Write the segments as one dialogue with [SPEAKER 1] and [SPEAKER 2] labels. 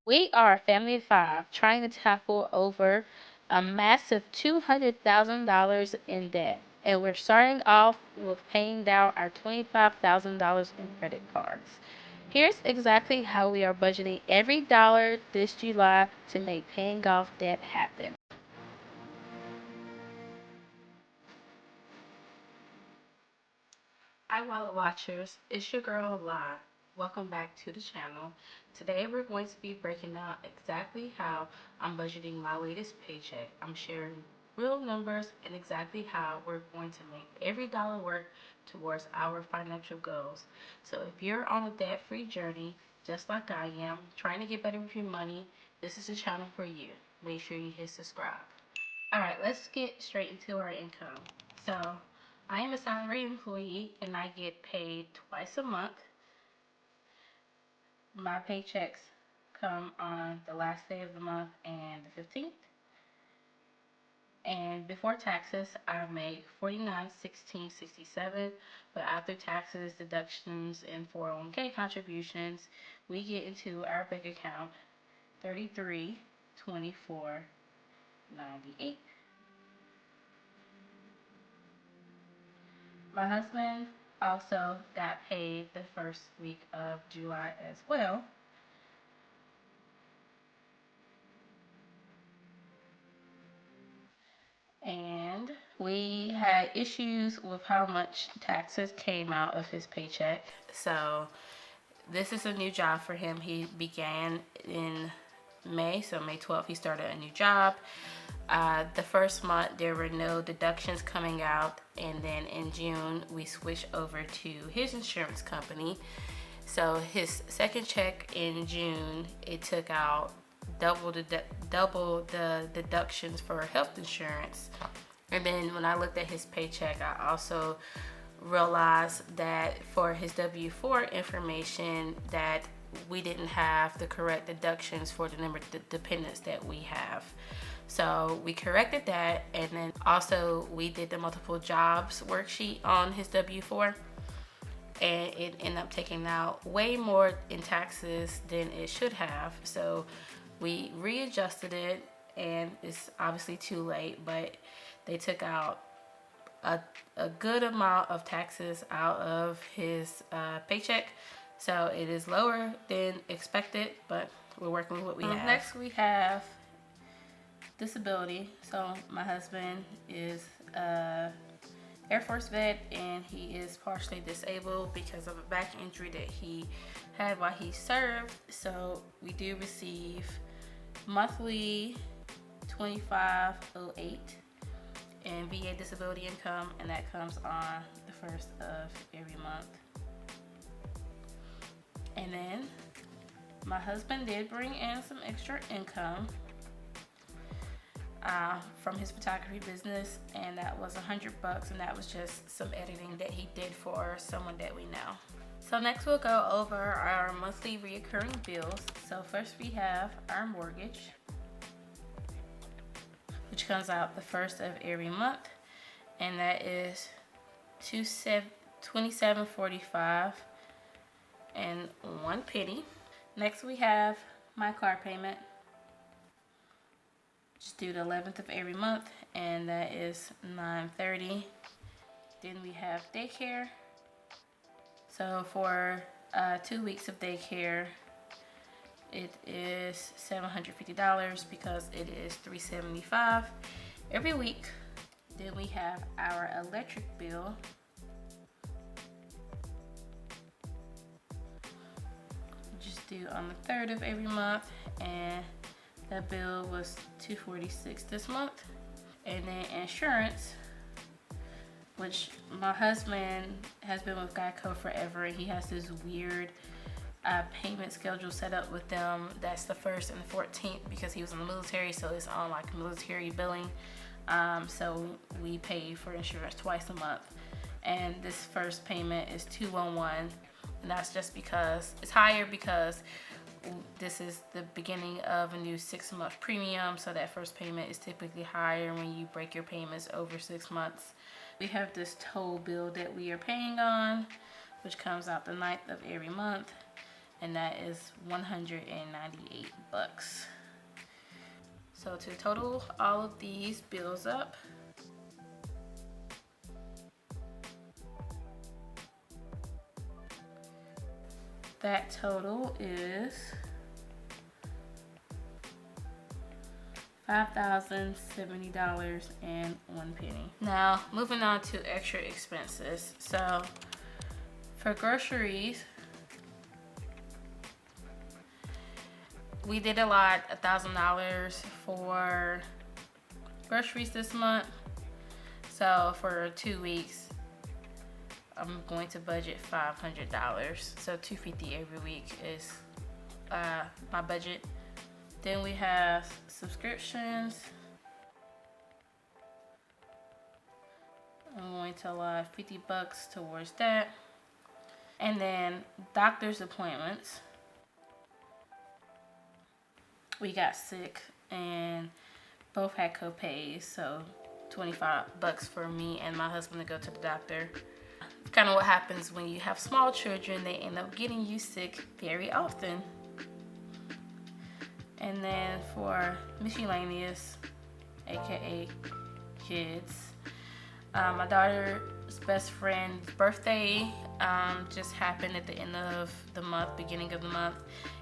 [SPEAKER 1] We are a family of five trying to tackle over a massive $200,000 in debt. And we're starting off with paying down our $25,000 in credit cards. Here's exactly how we are budgeting every dollar this July to make paying off debt happen. Hi, Wallet Watchers. It's your girl, La. Welcome back to the channel. Today, we're going to be breaking down exactly how I'm budgeting my latest paycheck. I'm sharing real numbers and exactly how we're going to make every dollar work towards our financial goals. So, if you're on a debt-free journey, just like I am, trying to get better with your money, this is the channel for you. Make sure you hit subscribe. Alright, let's get straight into our income. So, I am a salary employee and I get paid twice a month. My paychecks come on the last day of the month and the 15th. And before taxes, I make $49.16.67. But after taxes, deductions, and 401k contributions, we get into our bank account $33.24.98. My husband also got paid the first week of July as well. And we had issues with how much taxes came out of his paycheck. So this is a new job for him. He began in May, so May 12th, he started a new job. The first month, there were no deductions coming out, and then in June, we switched over to his insurance company. So his second check in June, it took out double the deductions for health insurance. And then when I looked at his paycheck, I also realized that for his W-4 information that we didn't have the correct deductions for the number of dependents that we have. So we corrected that, and then also we did the multiple jobs worksheet on his W-4, and it ended up taking out way more in taxes than it should have. So we readjusted it, and it's obviously too late, but they took out a good amount of taxes out of his paycheck. So it is lower than expected, but we're working with what we have. Next we have disability. So my husband is Air Force vet, and he is partially disabled because of a back injury that he had while he served. So we do receive monthly $25.08 in VA disability income, and that comes on the first of every month. And then my husband did bring in some extra income from his photography business, and that was $100, and that was just some editing that he did for someone that we know. So next we'll go over our monthly reoccurring bills. So first we have our mortgage, which comes out the first of every month, and that is $27.45 and 1 penny. Next we have my car payment, just due the 11th of every month, and that is $9.30. Then we have daycare. So for 2 weeks of daycare, it is $750 because it is $375 every week. Then we have our electric bill, just due on the 3rd of every month, and that bill was $246 this month. And then insurance, which my husband has been with Geico forever, and he has this weird payment schedule set up with them. That's the 1st and the 14th because he was in the military, so it's on like military billing. So we pay for insurance twice a month, and this first payment is $211, and that's just because it's higher because this is the beginning of a new 6-month premium, so that first payment is typically higher when you break your payments over 6 months. We have this toll bill that we are paying on, which comes out the 9th of every month, and that is 198 bucks. So to total all of these bills up, that total is $5,070.01. Now, moving on to extra expenses. So, for groceries, we did a lot, $1,000 for groceries this month. So, for 2 weeks, I'm going to budget $500. So, $250 every week is my budget. Then we have subscriptions. I'm going to allow 50 bucks towards that. And then doctor's appointments. We got sick and both had co-pays, so 25 bucks for me and my husband to go to the doctor. It's kind of what happens when you have small children. They end up getting you sick very often. And then for miscellaneous, aka kids, my daughter's best friend's birthday just happened at the end of the month, beginning of the month,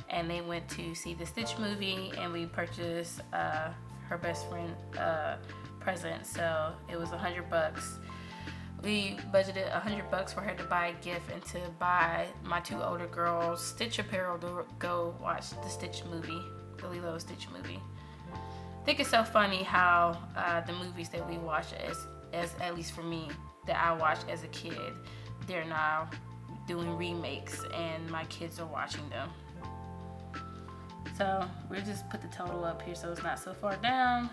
[SPEAKER 1] and they went to see the Stitch movie, and we purchased her best friend present. So it was 100 bucks. We budgeted 100 bucks for her to buy a gift and to buy my 2 older girls Stitch apparel to go watch the Stitch movie. The Lilo Stitch movie. I think it's so funny how the movies that we watch as at least for me, that I watched as a kid, they're now doing remakes and my kids are watching them. So we'll just put the total up here so it's not so far down.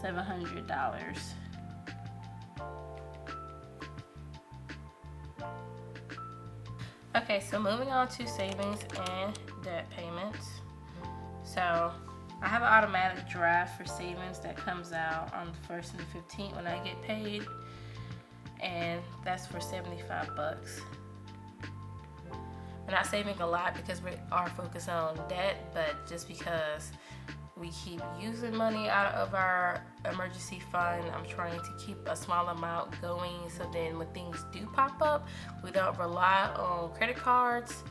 [SPEAKER 1] $700. Okay, so moving on to savings and debt payments. So I have an automatic draft for savings that comes out on the 1st and the 15th when I get paid, and that's for 75 bucks. We're not saving a lot because we are focusing on debt, but just because we keep using money out of our emergency fund, I'm trying to keep a small amount going so then when things do pop up, we don't rely on credit cards.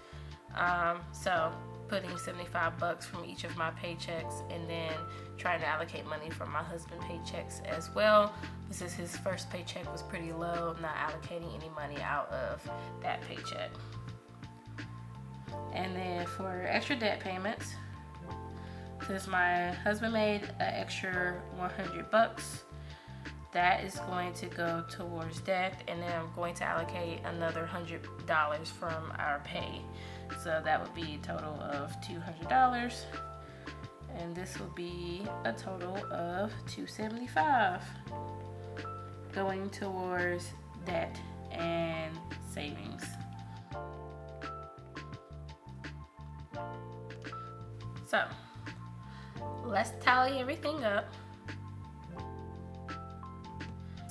[SPEAKER 1] So putting 75 bucks from each of my paychecks, and then trying to allocate money from my husband's paychecks as well. Since his first paycheck was pretty low, not allocating any money out of that paycheck. And then for extra debt payments, since my husband made an extra 100 bucks, that is going to go towards debt, and then I'm going to allocate another $100 from our pay. So that would be a total of $200, and this will be a total of $275 going towards debt and savings. So let's tally everything up.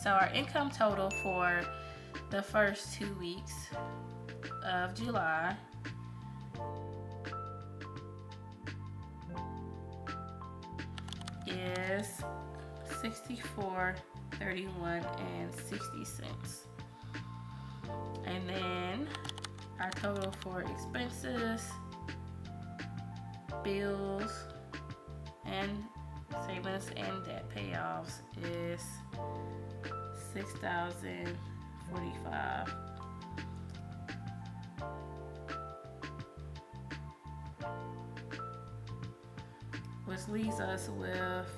[SPEAKER 1] So our income total for the first 2 weeks of July is $64.31.60. And then our total for expenses, bills, and savings and debt payoffs is $6,045. Which leaves us with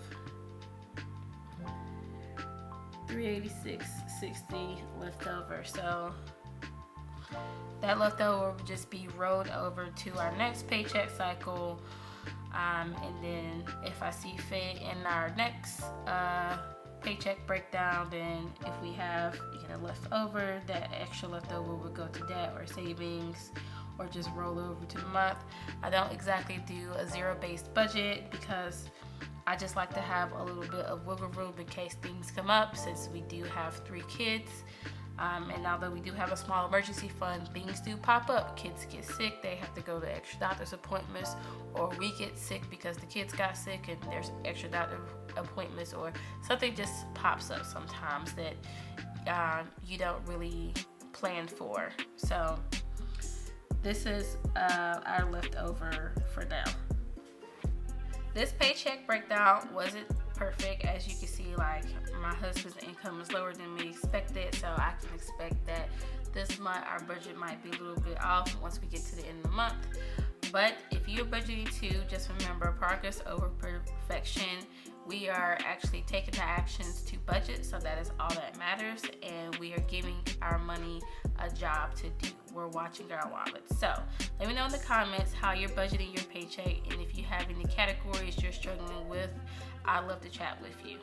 [SPEAKER 1] $386.60 left over. So that leftover would just be rolled over to our next paycheck cycle. And then if I see fit in our next paycheck breakdown, then if we have left over, that extra leftover would go to debt or savings, or just roll over to the month. I don't exactly do a zero-based budget because I just like to have a little bit of wiggle room in case things come up, since we do have 3 kids. And although we do have a small emergency fund, things do pop up. Kids get sick, they have to go to extra doctor's appointments, or we get sick because the kids got sick and there's extra doctor appointments, or something just pops up sometimes that you don't really plan for. So this is our leftover for now. This paycheck breakdown wasn't perfect. As you can see, like, my husband's income is lower than we expected, so I can expect that this month our budget might be a little bit off once we get to the end of the month. But if you're budgeting too, just remember, progress over perfection. We are actually taking the actions to budget, so that is all that matters, and we are giving our money a job to do. We're watching our wallets. So let me know in the comments how you're budgeting your paycheck, and if you have any categories you're struggling with, I'd love to chat with you.